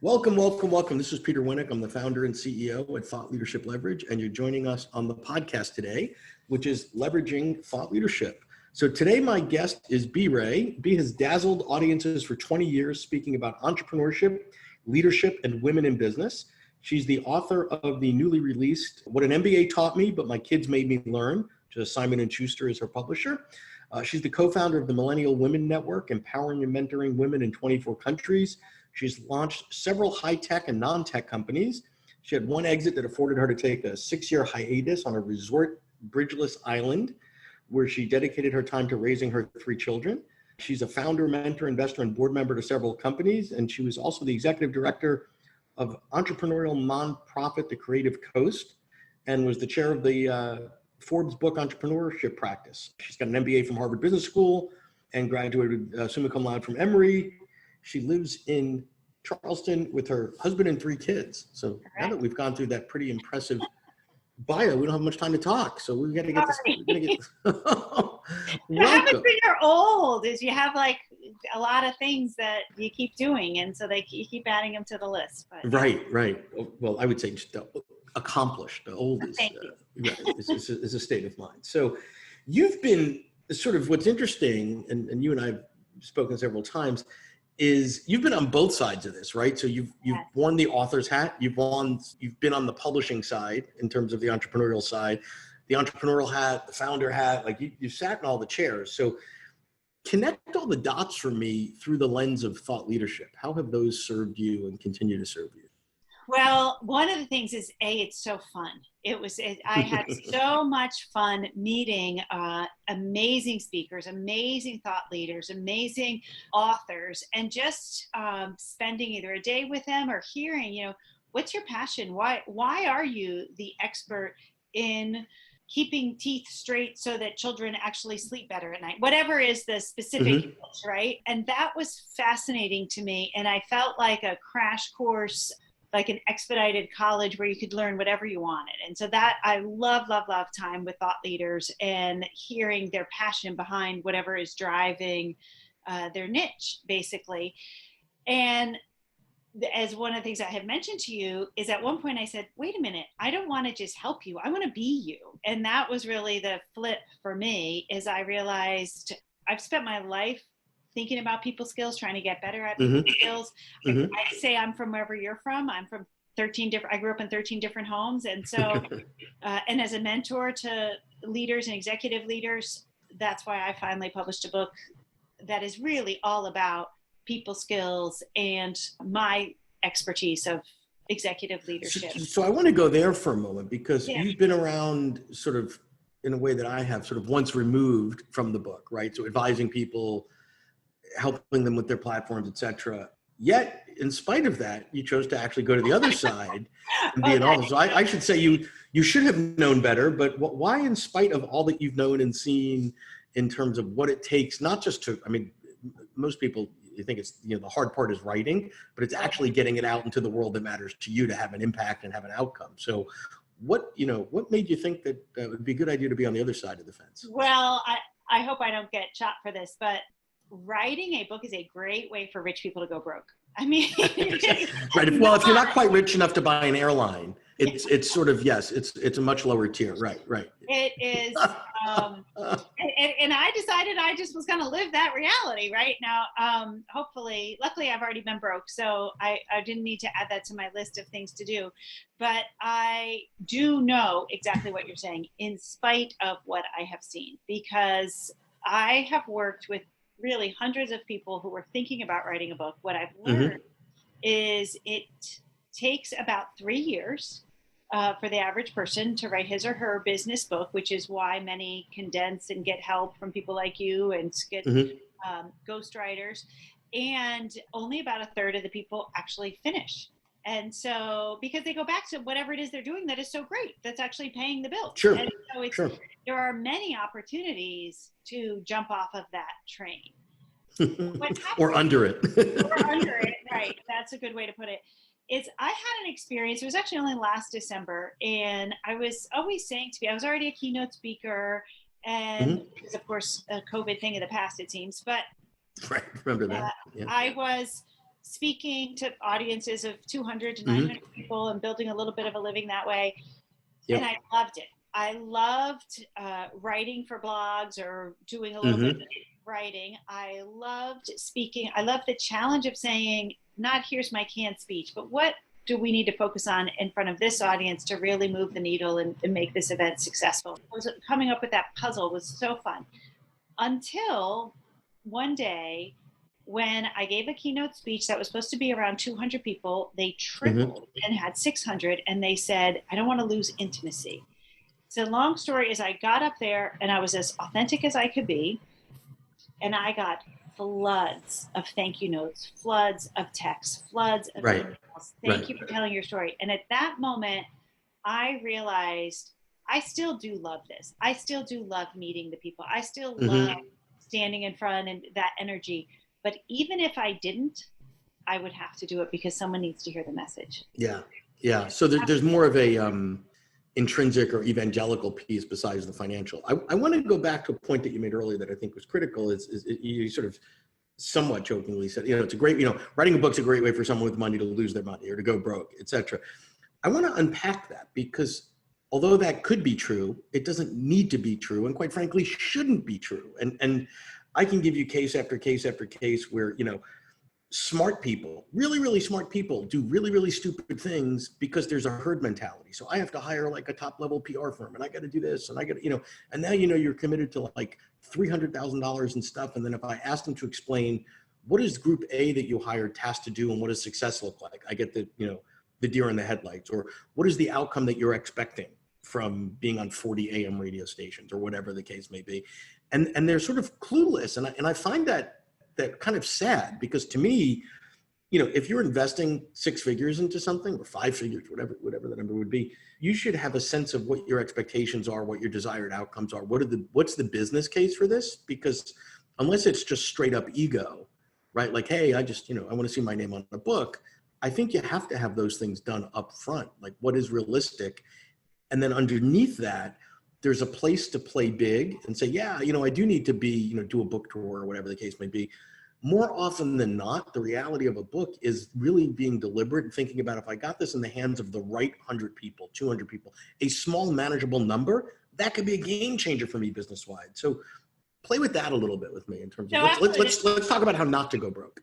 Welcome, welcome, welcome. This is Peter Winnick. I'm the founder and CEO at Thought Leadership Leverage, and you're joining us on the podcast today, which is Leveraging Thought Leadership. So today my guest is Wray. Bea has dazzled audiences for 20 years speaking about entrepreneurship, leadership, and women in business. She's the author of the newly released What an MBA Taught Me, But My Kids Made Me Learn, which is Simon & Schuster is her publisher. She's the co-founder of the Millennial Women Network, empowering and mentoring women in 24 countries. She's launched several high-tech and non-tech companies. She had one exit that afforded her to take a 6-year hiatus on a resort bridgeless island where she dedicated her time to raising her 3 children. She's a founder, mentor, investor, and board member to several companies. And she was also the executive director of entrepreneurial nonprofit, The Creative Coast, and was the chair of the Forbes book entrepreneurship practice. She's got an MBA from Harvard Business School and graduated summa cum laude from Emory. She lives in Charleston with her husband and 3 kids. So now that we've gone through that pretty impressive bio, we don't have much time to talk. So we got to get this. What happens when you're old is you have like a lot of things that you keep doing. And so you keep adding them to the list. But. Right. Well, I would say just accomplished. The old is a state of mind. So you've been sort of what's interesting, and you and I have spoken several times, is you've been on both sides of this, right? So you've worn the author's hat, you've been on the publishing side in terms of the entrepreneurial side, the entrepreneurial hat, the founder hat, like you've sat in all the chairs. So connect all the dots for me through the lens of thought leadership. How have those served you and continue to serve you? Well, one of the things is, it's so fun. I had so much fun meeting amazing speakers, amazing thought leaders, amazing authors, and just spending either a day with them or hearing, what's your passion? Why are you the expert in keeping teeth straight so that children actually sleep better at night? Whatever is the specific, niche, right? And that was fascinating to me. And I felt like a crash course, like an expedited college where you could learn whatever you wanted. And so that I love time with thought leaders and hearing their passion behind whatever is driving their niche, basically. And as one of the things I have mentioned to you is at one point I said, wait a minute, I don't want to just help you. I want to be you. And that was really the flip for me, is I realized I've spent my life thinking about people skills, trying to get better at people skills. I say I'm from wherever you're from. I'm from I grew up in 13 different homes. And so, and as a mentor to leaders and executive leaders, that's why I finally published a book that is really all about people skills and my expertise of executive leadership. So I want to go there for a moment, because you've been around sort of in a way that I have, sort of once removed from the book, right? So advising people, helping them with their platforms, et cetera. Yet, in spite of that, you chose to actually go to the other side and be an author. So I should say you should have known better, but why, in spite of all that you've known and seen in terms of what it takes, not just to, most people, you think it's, the hard part is writing, but it's actually getting it out into the world that matters to you to have an impact and have an outcome. So what made you think that it would be a good idea to be on the other side of the fence? Well, I hope I don't get shot for this, but writing a book is a great way for rich people to go broke. Right. Well, if you're not quite rich enough to buy an airline, it's sort of, yes, it's a much lower tier. Right. It is. And I decided I just was going to live that reality right now. Luckily I've already been broke, so I didn't need to add that to my list of things to do, but I do know exactly what you're saying in spite of what I have seen, because I have worked with really hundreds of people who were thinking about writing a book. What I've learned is it takes about 3 years for the average person to write his or her business book, which is why many condense and get help from people like you and get ghostwriters. And only about a third of the people actually finish. And so, because they go back to whatever it is they're doing that is so great, that's actually paying the bills. Sure. And so there are many opportunities to jump off of that train. Or under it. Right. That's a good way to put it. I had an experience, it was actually only last December, and I was always saying to me, I was already a keynote speaker, and it's of course a COVID thing of the past, it seems, but right, remember that. I was speaking to audiences of 200 to Mm-hmm. 900 people and building a little bit of a living that way. Yep. And I loved it. I loved writing for blogs or doing a little Mm-hmm. bit of writing. I loved speaking. I loved the challenge of saying, not here's my canned speech, but what do we need to focus on in front of this audience to really move the needle and make this event successful? Coming up with that puzzle was so fun. Until one day when I gave a keynote speech that was supposed to be around 200 people, they tripled and had 600, and they said, I don't want to lose intimacy. So long story is I got up there and I was as authentic as I could be, and I got floods of thank you notes, floods of texts, floods of Right. emails. Thank you for telling your story. And at that moment, I realized I still do love this. I still do love meeting the people. I still love standing in front and that energy. But even if I didn't, I would have to do it because someone needs to hear the message. Yeah. Yeah. So there's more of a intrinsic or evangelical piece besides the financial. I want to go back to a point that you made earlier that I think was critical is you sort of somewhat jokingly said, it's a great, writing a book's a great way for someone with money to lose their money or to go broke, etc. I want to unpack that because although that could be true, it doesn't need to be true, and quite frankly, shouldn't be true. And I can give you case after case after case where, smart people, really, really smart people do really, really stupid things because there's a herd mentality. So I have to hire like a top level PR firm and I got to do this and I got to, and now, you're committed to like $300,000 and stuff. And then if I ask them to explain what is group A that you hired tasked to do and what does success look like? I get the, the deer in the headlights, or what is the outcome that you're expecting from being on 40 AM radio stations or whatever the case may be. And they're sort of clueless. And I find that kind of sad because to me, if you're investing 6 figures into something or 5 figures, whatever the number would be, you should have a sense of what your expectations are, what your desired outcomes are. What's the business case for this? Because unless it's just straight up ego, right? Like, hey, I just, I want to see my name on a book. I think you have to have those things done up front. Like what is realistic? And then underneath that, there's a place to play big and say, yeah, I do need to be, do a book tour or whatever the case may be. More often than not, the reality of a book is really being deliberate and thinking about if I got this in the hands of the right 100 people, 200 people, a small manageable number, that could be a game changer for me business-wide. So play with that a little bit with me in terms of, let's talk about how not to go broke.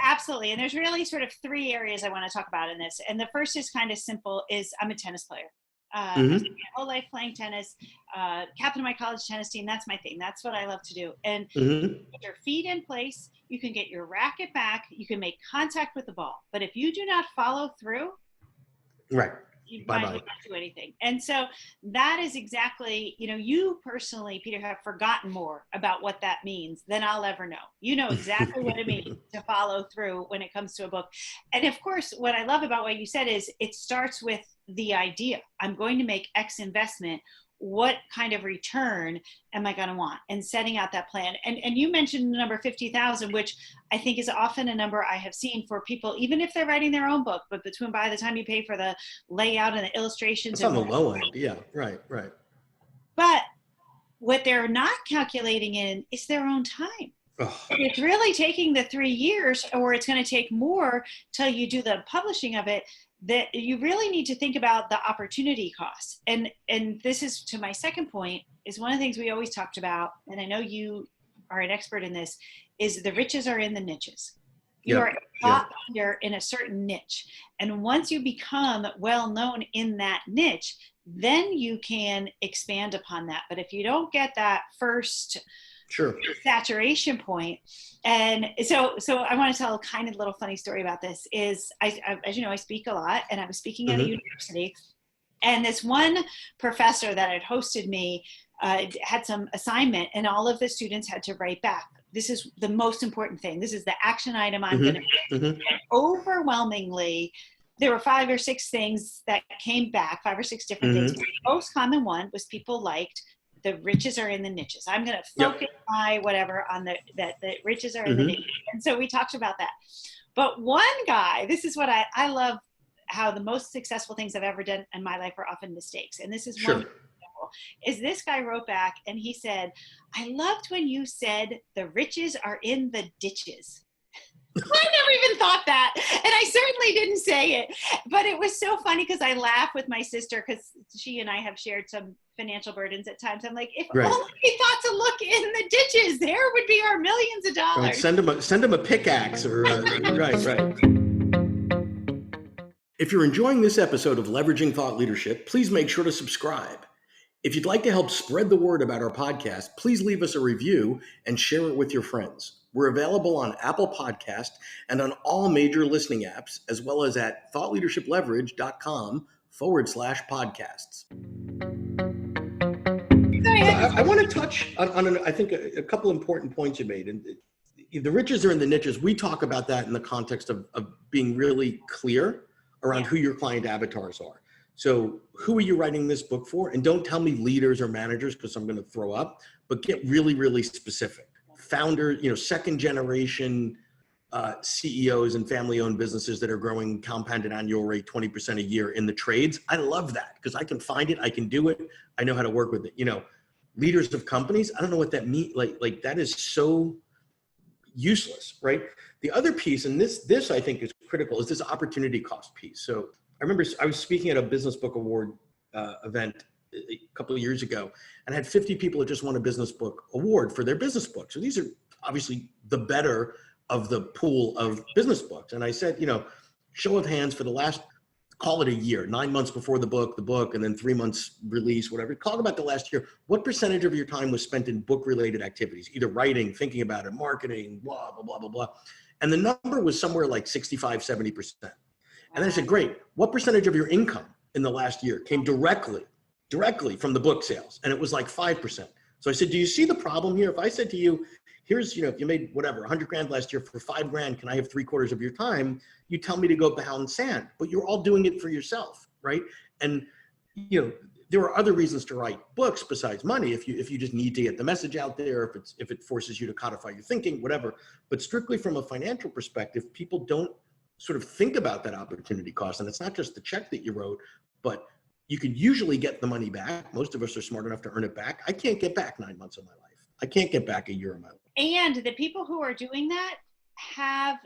Absolutely. And there's really sort of 3 areas I want to talk about in this. And the first is kind of simple, is I'm a tennis player. I spent my whole life playing tennis, captain of my college tennis team. That's my thing. That's what I love to do. And get your feet in place, you can get your racket back, you can make contact with the ball. But if you do not follow through, right, you might not do anything. And so that is exactly, you personally, Peter, have forgotten more about what that means than I'll ever know. You know exactly what it means to follow through when it comes to a book. And of course, what I love about what you said is it starts with the idea. I'm going to make X investment. What kind of return am I going to want? And setting out that plan. And you mentioned the number 50,000, which I think is often a number I have seen for people, even if they're writing their own book, but by the time you pay for the layout and the illustrations. It's on the low end. Yeah. Right. But what they're not calculating in is their own time. Oh. It's really taking the 3 years, or it's going to take more till you do the publishing of it, that you really need to think about the opportunity costs. And this is to my second point, is one of the things we always talked about, and I know you are an expert in this, is the riches are in the niches. You are a thought leader in a certain niche. And once you become well known in that niche, then you can expand upon that. But if you don't get that first saturation point. And so I want to tell a kind of little funny story about this is I as you know, I speak a lot, and I was speaking at a university, and this one professor that had hosted me had some assignment, and all of the students had to write back. This is the most important thing. This is the action item I'm going to make. Overwhelmingly, there were 5 or 6 things that came back, 5 or 6 different things. The most common one was people liked the riches are in the niches. I'm going to focus my whatever on the riches are in the niches. And so we talked about that. But one guy, this is what I love, how the most successful things I've ever done in my life are often mistakes. And this is one example, is this guy wrote back and he said, I loved when you said the riches are in the ditches. I never even thought that. And I certainly didn't say it. But it was so funny because I laugh with my sister because she and I have shared some financial burdens at times. I'm like, if Right. only we thought to look in the ditches, there would be our millions of dollars. Right. Send them a pickaxe or right. If you're enjoying this episode of Leveraging Thought Leadership, please make sure to subscribe. If you'd like to help spread the word about our podcast, please leave us a review and share it with your friends. We're available on Apple Podcast and on all major listening apps, as well as at thoughtleadershipleverage.com/podcasts. I want to touch on I think, a couple important points you made. And the riches are in the niches. We talk about that in the context of being really clear around who your client avatars are. So who are you writing this book for? And don't tell me leaders or managers because I'm going to throw up, but get really, really specific. Founders, second generation CEOs and family-owned businesses that are growing compounded annual rate 20% a year in the trades. I love that because I can find it, I can do it, I know how to work with it. Leaders of companies, I don't know what that means. Like that is so useless, right? The other piece, and this I think is critical, is this opportunity cost piece. So I remember I was speaking at a business book award event a couple of years ago, and I had 50 people that just won a business book award for their business book. So these are obviously the better of the pool of business books. And I said, show of hands for the last, call it a year, 9 months before the book, and then 3 months release, whatever. Talk about the last year. What percentage of your time was spent in book-related activities, either writing, thinking about it, marketing, blah, blah, blah, blah, blah. And the number was somewhere like 65, 70%. And then I said, great, what percentage of your income in the last year came directly from the book sales? And it was like 5%. So I said, do you see the problem here? If I said to you, here's, if you made whatever, 100 grand last year for 5 grand, can I have 3/4 of your time? You tell me to go pound sand, but you're all doing it for yourself, right? And, there are other reasons to write books besides money. If you just need to get the message out there, if it forces you to codify your thinking, whatever. But strictly from a financial perspective, people don't sort of think about that opportunity cost. And it's not just the check that you wrote, but you can usually get the money back. Most of us are smart enough to earn it back. I can't get back 9 months of my life. I can't get back a year of my life. And the people who are doing that have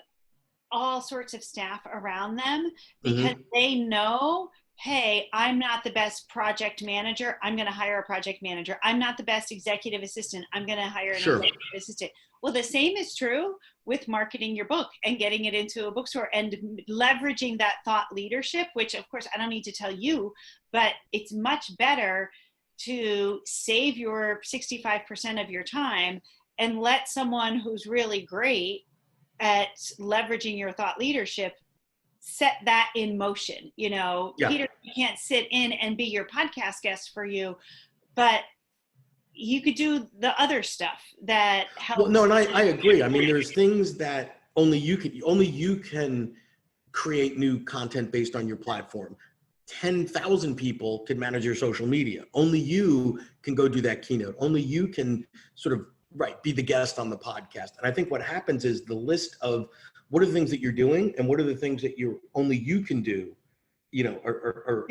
all sorts of staff around them because they know, hey, I'm not the best project manager. I'm going to hire a project manager. I'm not the best executive assistant. I'm going to hire an executive assistant. Well, the same is true with marketing your book and getting it into a bookstore and leveraging that thought leadership, which of course I don't need to tell you, but it's much better to save your 65% of your time and let someone who's really great at leveraging your thought leadership set that in motion. Peter, you can't sit in and be your podcast guest for you, but you could do the other stuff that helps. Well, no, and I agree. I mean, there's things that only you can create new content based on your platform. 10,000 people can manage your social media. Only you can go do that keynote. Only you can sort of be the guest on the podcast. And I think what happens is the list of what are the things that you're doing and what are the things that only you can do, are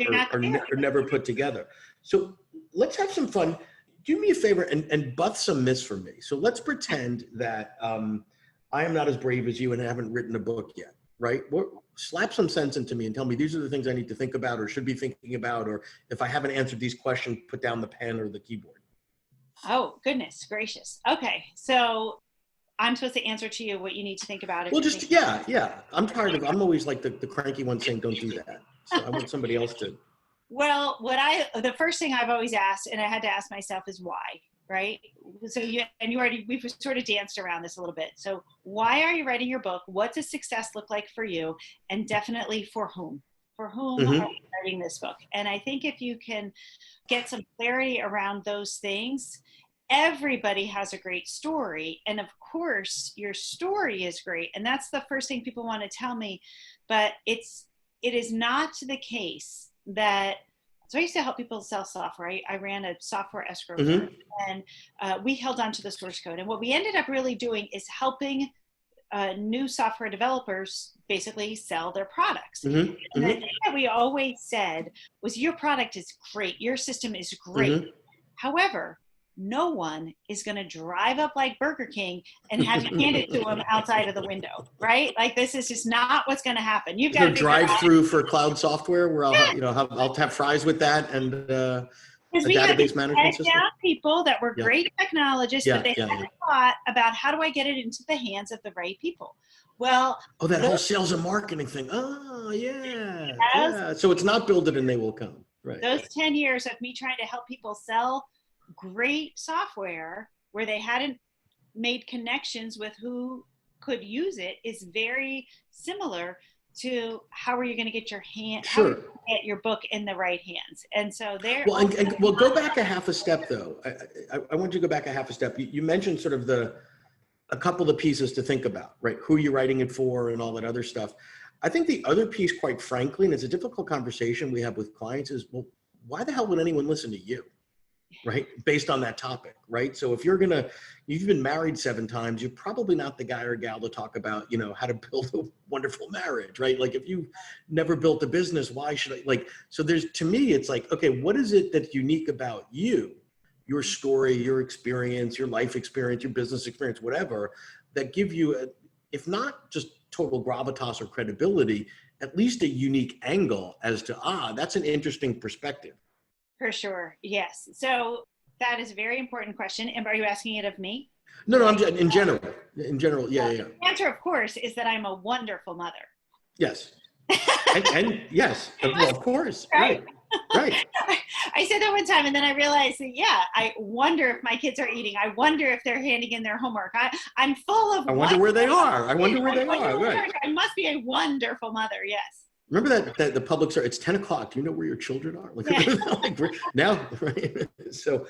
never put together. So let's have some fun. Do me a favor and buff some myths for me. So let's pretend that I am not as brave as you and haven't written a book yet, right? Slap some sense into me and tell me these are the things I need to think about or should be thinking about, or if I haven't answered these questions, put down the pen or the keyboard. Oh, goodness gracious. Okay. So I'm supposed to answer to you what you need to think about. Well, just, yeah. I'm I'm always like the cranky one saying, don't do that. So I want somebody else to. Well, the first thing I've always asked, and I had to ask myself, is why, right? So we've sort of danced around this a little bit. So why are you writing your book? What does success look like for you? And definitely for whom? For whom are you writing this book? And I think if you can get some clarity around those things, everybody has a great story. And of course, your story is great. And that's the first thing people want to tell me. But it is not the case that, so I used to help people sell software. I ran a software escrow firm, and we held on to the source code. And what we ended up really doing is helping new software developers basically sell their products. And the thing that we always said was, your product is great. Your system is great. However, no one is going to drive up like Burger King and have you hand it to them outside of the window, right? Like this is just not what's going to happen. You've got to drive through for cloud software where I'll have fries with that and a we database management system. Down people that were great technologists, but they hadn't thought about how do I get it into the hands of the right people. Well, that whole sales and marketing thing. Oh, yeah. So it's not build it and they will come. Right. Those 10 years of me trying to help people sell great software where they hadn't made connections with who could use it is very similar to how are you going to get get your book in the right hands. And so there. Well, we'll go back a half a step though. I want you to go back a half a step. You mentioned sort of a couple of pieces to think about, right? Who you're writing it for and all that other stuff. I think the other piece, quite frankly, and it's a difficult conversation we have with clients is, well, why the hell would anyone listen to you? Right? Based on that topic, right? So if you've been married 7 times, you're probably not the guy or gal to talk about, how to build a wonderful marriage, right? Like if you've never built a business, why should I so to me, it's like, okay, what is it that's unique about you, your story, your experience, your life experience, your business experience, whatever, that give you, if not just total gravitas or credibility, at least a unique angle as to, that's an interesting perspective. For sure. Yes. So that is a very important question. And are you asking it of me? No, I'm in general. In general, yeah. The answer, of course, is that I'm a wonderful mother. Yes. and yes, well, of course. Right. I said that one time and then I realized that, I wonder if my kids are eating. I wonder if they're handing in their homework. I'm full of. I wonder where they are. Right. I must be a wonderful mother. Yes. Remember that the public service, it's 10 o'clock. Do you know where your children are? Now, right? So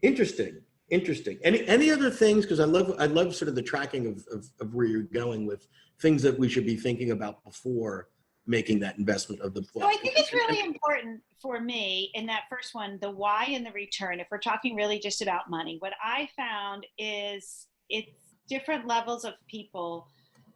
interesting. Any other things? Because I love sort of the tracking of where you're going with things that we should be thinking about before making that investment of the book. So I think it's really important for me in that first one, the why and the return. If we're talking really just about money, what I found is it's different levels of people.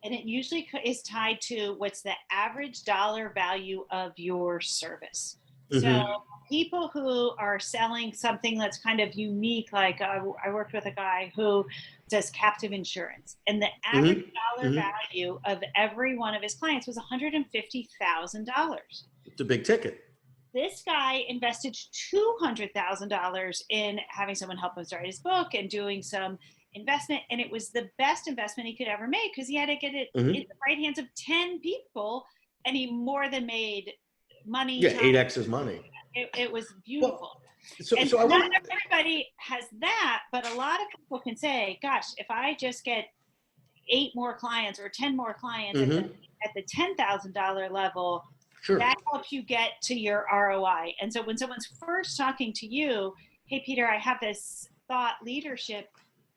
And it usually is tied to what's the average dollar value of your service. Mm-hmm. So people who are selling something that's kind of unique, like I worked with a guy who does captive insurance, and the average dollar value of every one of his clients was $150,000. It's a big ticket. This guy invested $200,000 in having someone help him start his book and doing some investment, and it was the best investment he could ever make because he had to get it in the right hands of 10 people, and he more than made money. 8x his money. It was beautiful. Well, so not everybody has that, but a lot of people can say, gosh, if I just get 8 more clients or 10 more clients at the $10,000 level, that helps you get to your ROI. And so when someone's first talking to you, hey, Peter, I have this thought leadership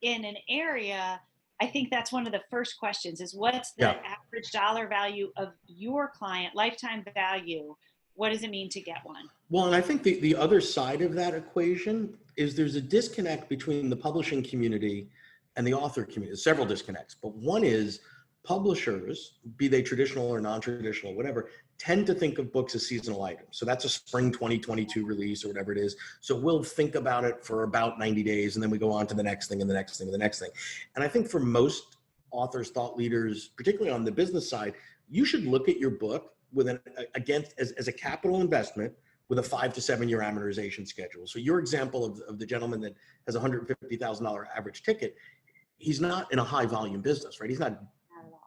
in an area, I think that's one of the first questions is what's the average dollar value of your client, lifetime value? What does it mean to get one? Well, and I think the other side of that equation is there's a disconnect between the publishing community and the author community. Several disconnects, but one is publishers, be they traditional or non-traditional, whatever, tend to think of books as seasonal items. So that's a spring 2022 release or whatever it is. So we'll think about it for about 90 days and then we go on to the next thing and the next thing and the next thing. And I think for most authors, thought leaders, particularly on the business side, you should look at your book with as a capital investment with a 5 to 7 year amortization schedule. So your example of the gentleman that has a $150,000 average ticket, he's not in a high volume business, right? He's not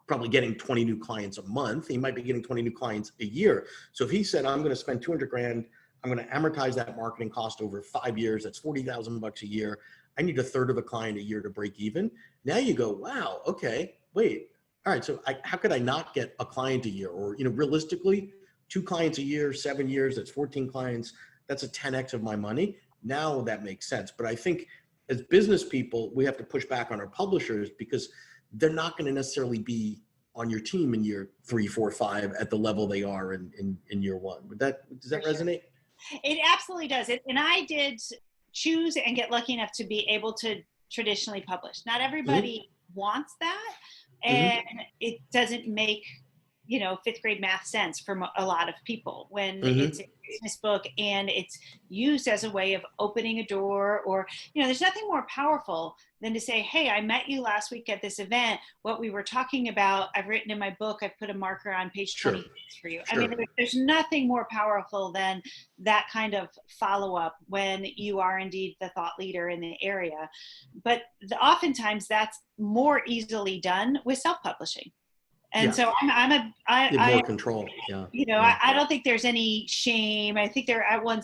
probably getting 20 new clients a month. He might be getting 20 new clients a year. So if he said, I'm going to spend 200 grand, I'm going to amortize that marketing cost over 5 years. That's $40,000 a year. I need a third of a client a year to break even. Now you go, wow, okay, wait. All right. So how could I not get a client a year? Or, realistically, 2 clients a year, 7 years, that's 14 clients. That's a 10X of my money. Now that makes sense. But I think as business people, we have to push back on our publishers because they're not going to necessarily be on your team in year 3, 4, 5 at the level they are in year 1. Does that resonate? It absolutely does. And I did choose and get lucky enough to be able to traditionally publish. Not everybody wants that. And it doesn't make, 5th grade math sense for a lot of people when it's business book, and it's used as a way of opening a door, or, there's nothing more powerful than to say, hey, I met you last week at this event. What we were talking about, I've written in my book, I've put a marker on page 26 for you. Sure. I mean, there's nothing more powerful than that kind of follow-up when you are indeed the thought leader in the area. But oftentimes that's more easily done with self-publishing. And so I more control. I don't think there's any shame. I think there at one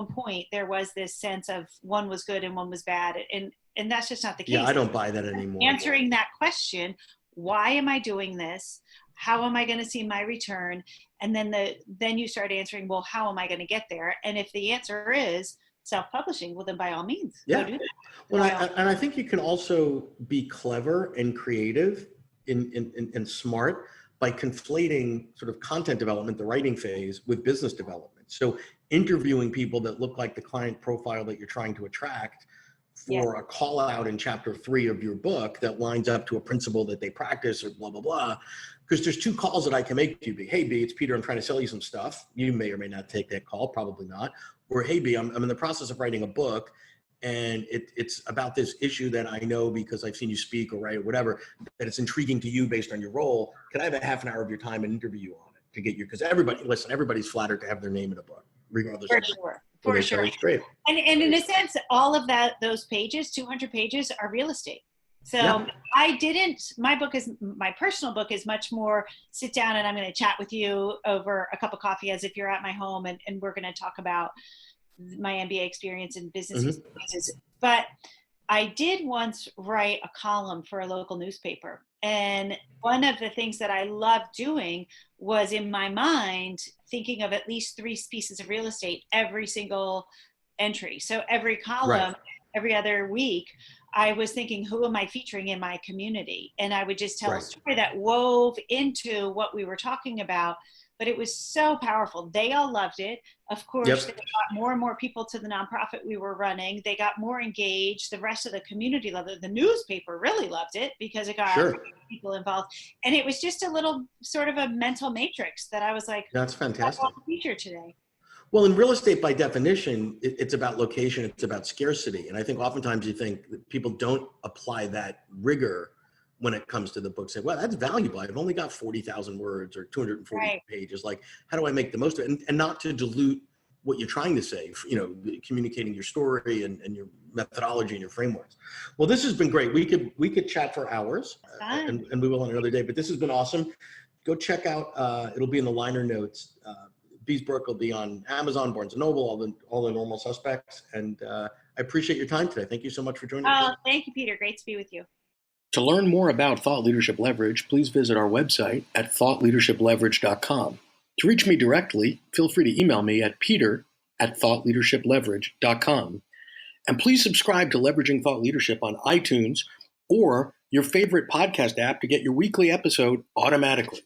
point there was this sense of one was good and one was bad, and that's just not the case. Yeah, I don't buy that anymore. Answering that question, why am I doing this? How am I going to see my return? And then you start answering, well, how am I going to get there? And if the answer is self-publishing, well, then by all means, go do that. Well, I think you can also be clever and creative and smart by conflating sort of content development, the writing phase, with business development. So interviewing people that look like the client profile that you're trying to attract for a call out in chapter 3 of your book that lines up to a principle that they practice, or blah, blah, blah. Because there's 2 calls that I can make to you. Hey, B, it's Peter. I'm trying to sell you some stuff. You may or may not take that call, probably not. Or, hey, B, I'm in the process of writing a book, and it's about this issue that I know because I've seen you speak or write or whatever, that it's intriguing to you based on your role. Can I have a half an hour of your time and interview you on it to get you? Because everybody's flattered to have their name in a book, regardless. For sure. It's great. And in a sense, all of those pages, 200 pages, are real estate. So my personal book is much more sit down and I'm going to chat with you over a cup of coffee as if you're at my home, and we're going to talk about my MBA experience and business experiences. But I did once write a column for a local newspaper. And one of the things that I loved doing was, in my mind, thinking of at least 3 pieces of real estate every single entry. So every column, every other week, I was thinking, who am I featuring in my community? And I would just tell a story that wove into what we were talking about. But it was so powerful. They all loved it. Of course, they got more and more people to the nonprofit we were running. They got more engaged. The rest of the community loved it. The newspaper really loved it because it got people involved. And it was just a little sort of a mental matrix that I was like, that's fantastic. That's feature today. Well, in real estate, by definition, it's about location. It's about scarcity. And I think oftentimes you think that people don't apply that rigor when it comes to the book. Say, well, that's valuable. I've only got 40,000 words or 240 pages. Like, how do I make the most of it? And not to dilute what you're trying to say, communicating your story and your methodology and your frameworks. Well, this has been great. We could chat for hours and we will on another day, but this has been awesome. Go check out, it'll be in the liner notes. Bee's book will be on Amazon, Barnes & Noble, all the normal suspects. And I appreciate your time today. Thank you so much for joining us. Thank you, Peter. Great to be with you. To learn more about Thought Leadership Leverage, please visit our website at thoughtleadershipleverage.com. To reach me directly, feel free to email me at peter@thoughtleadershipleverage.com. And please subscribe to Leveraging Thought Leadership on iTunes or your favorite podcast app to get your weekly episode automatically.